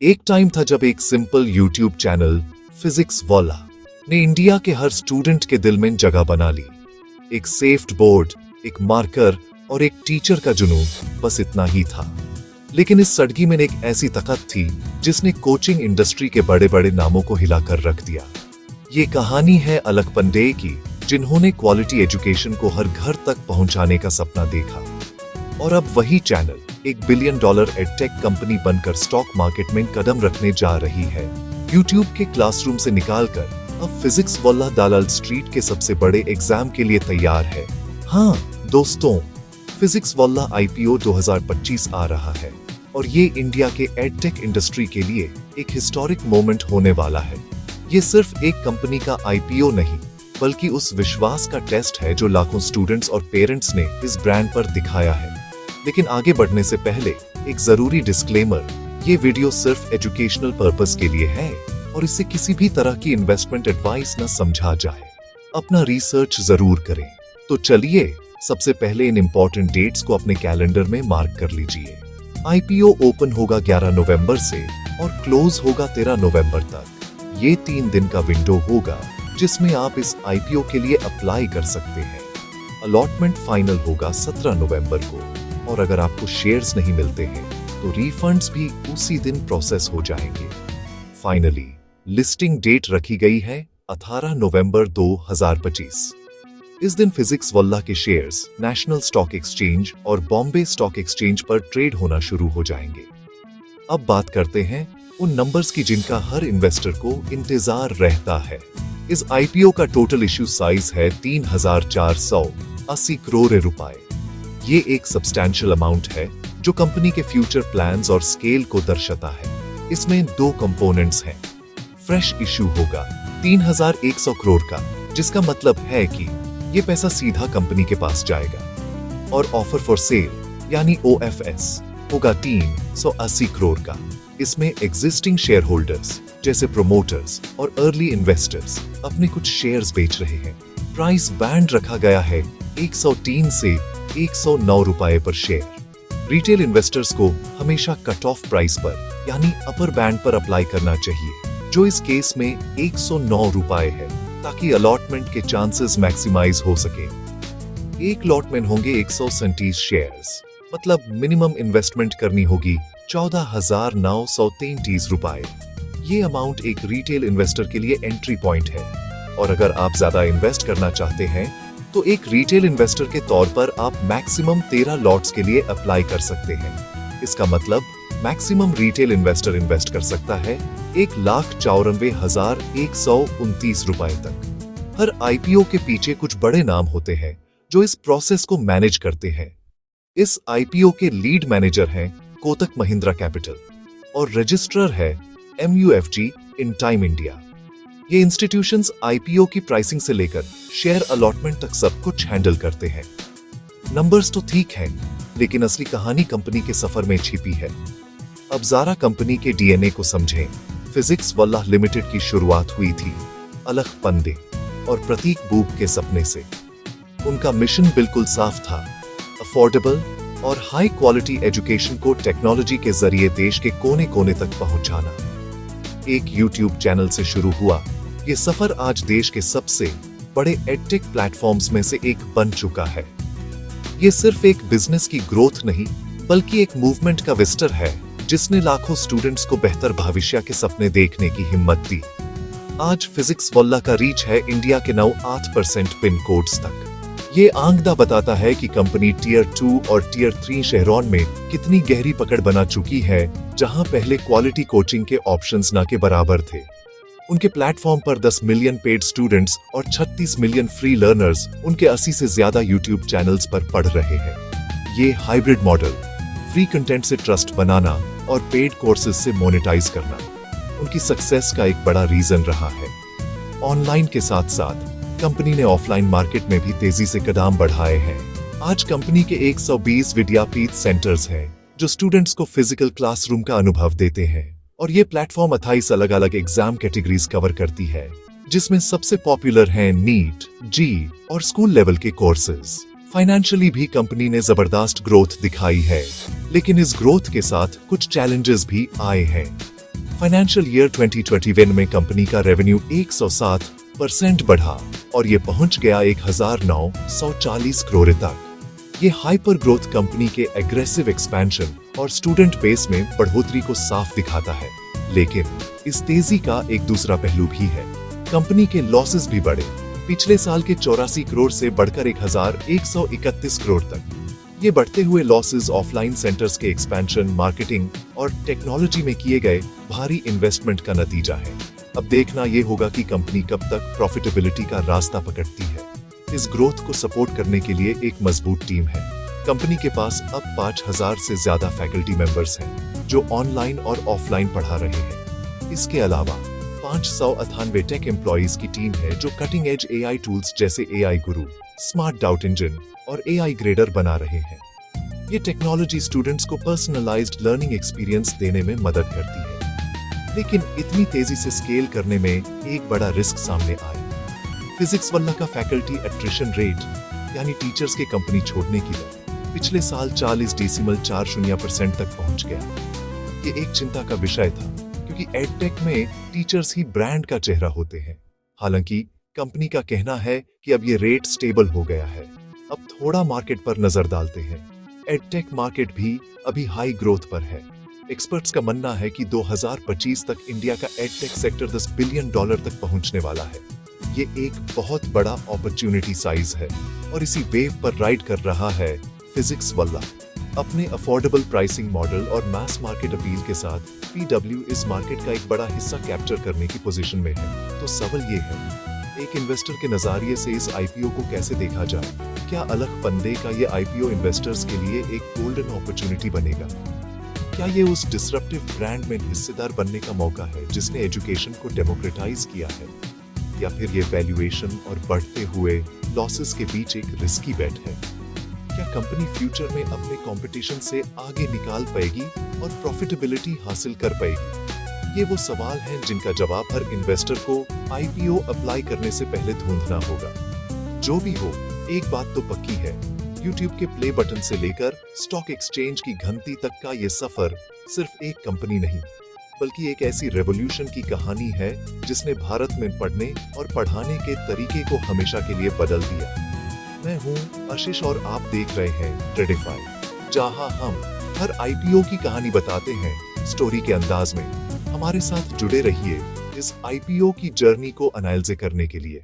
एक टाइम था जब एक सिंपल यूट्यूब चैनल फिजिक्स वाला ने इंडिया के हर स्टूडेंट के दिल में जगह बना ली। एक सेफ्ड बोर्ड, एक मार्कर और एक टीचर का जुनून, बस इतना ही था। लेकिन इस सड़की में एक ऐसी ताकत थी जिसने कोचिंग इंडस्ट्री के बड़े बड़े नामों को हिलाकर रख दिया। ये कहानी है अलख पंडे की, जिन्होंने क्वालिटी एजुकेशन को हर घर तक पहुंचाने का सपना देखा। और अब वही चैनल $1 बिलियन एडटेक कंपनी बनकर स्टॉक मार्केट में कदम रखने जा रही है। यूट्यूब के क्लासरूम से निकालकर अब फिजिक्स वाला दलाल स्ट्रीट के सबसे बड़े एग्जाम के लिए तैयार है। हाँ दोस्तों, फिजिक्स वाला IPO 2025 आ रहा है और ये इंडिया के एडटेक इंडस्ट्री के लिए एक हिस्टोरिक मोमेंट होने वाला है। ये सिर्फ एक कंपनी का IPO नहीं, बल्कि उस विश्वास का टेस्ट है जो लाखों स्टूडेंट्स और पेरेंट्स ने इस ब्रांड पर दिखाया है। लेकिन आगे बढ़ने से पहले एक जरूरी डिस्क्लेमर, ये वीडियो सिर्फ एजुकेशनल पर्पस के लिए है और इससे किसी भी तरह की इन्वेस्टमेंट एडवाइस न समझा जाए। अपना रिसर्च जरूर करें। तो चलिए सबसे पहले इन इंपॉर्टेंट डेट्स को अपने कैलेंडर में मार्क कर लीजिए। IPO ओपन होगा 11 नवंबर से और क्लोज होगा 13 नवंबर तक। ये 3 दिन का विंडो होगा जिसमें आप इस IPO के लिए अप्लाई कर सकते हैं। अलॉटमेंट फाइनल होगा 17 नवंबर को और अगर आपको शेयर्स नहीं मिलते हैं तो रिफंड्स भी उसी दिन प्रोसेस हो जाएंगे। फाइनली लिस्टिंग डेट रखी गई है 18 नवंबर 2025। इस दिन फिजिक्स वाला के शेयर्स नेशनल स्टॉक एक्सचेंज और बॉम्बे स्टॉक एक्सचेंज पर ट्रेड होना शुरू हो जाएंगे। अब बात करते हैं उन नंबर्स की जिनका हर इन्वेस्टर को इंतजार रहता है। इस IPO का टोटल इश्यू साइज है 3,480 करोड़ रुपए। ये एक सब्सटैंशियल अमाउंट है जो कंपनी के फ्यूचर प्लान्स और स्केल को दर्शाता है। इसमें 2 कंपोनेंट्स हैं। फ्रेश इश्यू होगा 3,100 करोड़ का, जिसका मतलब है कि ये पैसा सीधा कंपनी के पास जाएगा। और ऑफर फॉर सेल यानी OFS होगा 380 करोड़ का। इसमें एग्जिस्टिंग शेयर होल्डर्स जैसे प्रोमोटर्स और अर्ली इन्वेस्टर्स अपने कुछ शेयर्स बेच रहे हैं। प्राइस बैंड रखा गया है 103 से 109 रुपए पर शेयर। रिटेल इन्वेस्टर्स को हमेशा कट ऑफ प्राइस पर यानी अपर बैंड पर अप्लाई करना चाहिए, जो इस केस में 109 रुपए है, ताकि अलॉटमेंट के चांसेस मैक्सिमाइज हो सके। एक लॉट में होंगे 137 शेयर्स, मतलब मिनिमम इन्वेस्टमेंट करनी होगी 14,933 रुपए। ये अमाउंट एक रिटेल इन्वेस्टर के लिए एंट्री पॉइंट है और अगर आप ज्यादा इन्वेस्ट करना चाहते हैं तो एक रिटेल इन्वेस्टर के तौर पर आप मैक्सिमम 13 लॉट्स के लिए अप्लाई कर सकते हैं। इसका मतलब मैक्सिमम रिटेल इन्वेस्टर इन्वेस्ट कर सकता है 1,94,129 रुपए तक। हर IPO के पीछे कुछ बड़े नाम होते हैं जो इस प्रोसेस को मैनेज करते हैं। इस IPO के लीड मैनेजर हैं कोटक महिंद्रा कैपिटल और रजिस्ट्रार है MUFG इन टाइम इंडिया। ये इंस्टीट्यूशंस IPO की प्राइसिंग से लेकर शेयर अलॉटमेंट तक सब कुछ हैंडल करते हैं। नंबर्स तो ठीक हैं, लेकिन असली कहानी कंपनी के सफर में छिपी है। अब जरा कंपनी के DNA को समझें। फिजिक्स वाला लिमिटेड की शुरुआत हुई थी अलख पंडे और प्रतीक बूब के सपने से। उनका मिशन बिल्कुल साफ था, अफोर्डेबल और हाई क्वालिटी एजुकेशन को टेक्नोलॉजी के जरिए देश के कोने कोने तक पहुंचाना। एक YouTube चैनल से शुरू हुआ ये सफर आज देश के सबसे बड़े एडटेक प्लेटफॉर्म्स में से एक बन चुका है। ये सिर्फ एक बिजनेस की ग्रोथ नहीं, बल्कि एक मूवमेंट का विस्तार है जिसने लाखों स्टूडेंट्स को बेहतर भविष्य के सपने देखने की हिम्मत दी। आज फिजिक्स वाला का रीच है इंडिया के 98% पिन कोड्स तक। ये आंकड़ा बताता है कि कंपनी Tier 2 और Tier 3 शहरों में कितनी गहरी पकड़ बना चुकी है, जहां पहले क्वालिटी कोचिंग के ऑप्शंस ना के बराबर थे। उनके प्लेटफॉर्म पर 10 मिलियन पेड स्टूडेंट्स और 36 मिलियन फ्री लर्नर्स उनके 80 से ज्यादा YouTube चैनल्स पर पढ़ रहे हैं। ये हाइब्रिड मॉडल, फ्री कंटेंट से ट्रस्ट बनाना और पेड कोर्सेज से मोनेटाइज करना, उनकी सक्सेस का एक बड़ा रीजन रहा है। ऑनलाइन के साथ साथ कंपनी ने ऑफलाइन मार्केट में भी तेजी से कदम बढ़ाए हैं। आज कंपनी के 120 विद्यापीठ सेंटर्स हैं जो स्टूडेंट्स को फिजिकल क्लासरूम का अनुभव देते हैं और ये प्लेटफॉर्म 28 अलग अलग एग्जाम कैटेगरीज कवर करती है, जिसमें सबसे पॉपुलर हैं नीट, जी और स्कूल लेवल के कोर्सेज। फाइनेंशियली भी कंपनी ने जबरदस्त ग्रोथ दिखाई है, लेकिन इस ग्रोथ के साथ कुछ चैलेंजेस भी आए हैं। फाइनेंशियल ईयर 2021 में कंपनी का रेवेन्यू 107% बढ़ा और ये पहुंच गया 1940 करोड़ तक। ये हाइपर ग्रोथ कंपनी के एग्रेसिव एक्सपेंशन और स्टूडेंट बेस में बढ़ोतरी को साफ दिखाता है। लेकिन इस तेजी का एक दूसरा पहलू भी है। कंपनी के लॉसेस भी बढ़े, पिछले साल के 84 करोड़ से बढ़कर 1131 करोड़ तक। ये बढ़ते हुए लॉसेस ऑफलाइन सेंटर्स के एक्सपेंशन, मार्केटिंग और टेक्नोलॉजी में किए गए भारी इन्वेस्टमेंट का नतीजा है। अब देखना ये होगा कि कंपनी कब तक प्रॉफिटेबिलिटी का रास्ता पकड़ती है। इस ग्रोथ को सपोर्ट करने के लिए एक मजबूत टीम है। कंपनी के पास अब 5000 से ज्यादा फैकल्टी मेंबर्स हैं जो ऑनलाइन और ऑफलाइन पढ़ा रहे हैं। इसके अलावा 598 टेक एम्प्लॉइज की टीम है जो कटिंग एज एआई टूल्स जैसे एआई गुरु, स्मार्ट डाउट इंजन और एआई ग्रेडर बना रहे हैं। ये टेक्नोलॉजी स्टूडेंट्स को पर्सनलाइज्ड लर्निंग एक्सपीरियंस देने में मदद करती है। लेकिन इतनी तेजी से स्केल करने में एक बड़ा रिस्क सामने आया। फिजिक्स वल्ला का फैकल्टी एट्रिशन रेट यानी टीचर्स के कंपनी छोड़ने की दर पिछले साल 40.40% तक पहुंच गया। ये एक चिंता का विषय था क्योंकि एडटेक में टीचर्स ही ब्रांड का चेहरा होते हैं। हालांकि कंपनी का कहना है कि अब ये रेट स्टेबल हो गया है। अब थोड़ा मार्केट पर नजर डालते हैं। एडटेक मार्केट भी अभी हाई ग्रोथ पर है। एक्सपर्ट्स का मानना है कि 2025 तक इंडिया का एडटेक सेक्टर $10 बिलियन तक पहुंचने वाला है। ये एक बहुत बड़ा अपॉर्चुनिटी साइज है और इसी वेव पर राइड कर रहा है फिजिक्स वल्ला। अपने अफोर्डेबल प्राइसिंग मॉडल और मास मार्केट अपील के साथ पीडब्ल्यू इस मार्केट का एक बड़ा हिस्सा कैप्चर करने की पोजीशन में है। तो सवाल ये है, एक इन्वेस्टर के नजरिए से इस आईपीओ को कैसे देखा जाए? क्या अलग पंडे का ये आईपीओ इन्वेस्टर्स के लिए एक गोल्डन अपॉर्चुनिटी बनेगा? क्या ये उस डिसरप्टिव ब्रांड में हिस्सेदार बनने का मौका है जिसने एजुकेशन को डेमोक्रेटाइज किया है? या फिर ये वैल्यूएशन और बढ़ते हुए लॉसेस के बीच एक रिस्की बेट है? क्या कंपनी फ्यूचर में अपने कंपटीशन से आगे निकाल पाएगी और प्रॉफिटेबिलिटी हासिल कर पाएगी? ये वो सवाल हैं जिनका जवाब हर इन्वेस्टर को आईपीओ अप्लाई करने से पहले ढूंढना होगा। जो भी हो, एक बात तो पक्की है, YouTube के प्ले बटन से लेकर स्टॉक एक्सचेंज की घंटी तक का ये सफर सिर्फ एक कंपनी नहीं, बल्कि एक ऐसी रेवोल्यूशन की कहानी है जिसने भारत में पढ़ने और पढ़ाने के तरीके को हमेशा के लिए बदल दिया। मैं हूं आशीष और आप देख रहे हैं ट्रेडिफाई, जहां हम हर आईपीओ की कहानी बताते हैं स्टोरी के अंदाज में। हमारे साथ जुड़े रहिए इस आईपीओ की जर्नी को एनालाइज करने के लिए।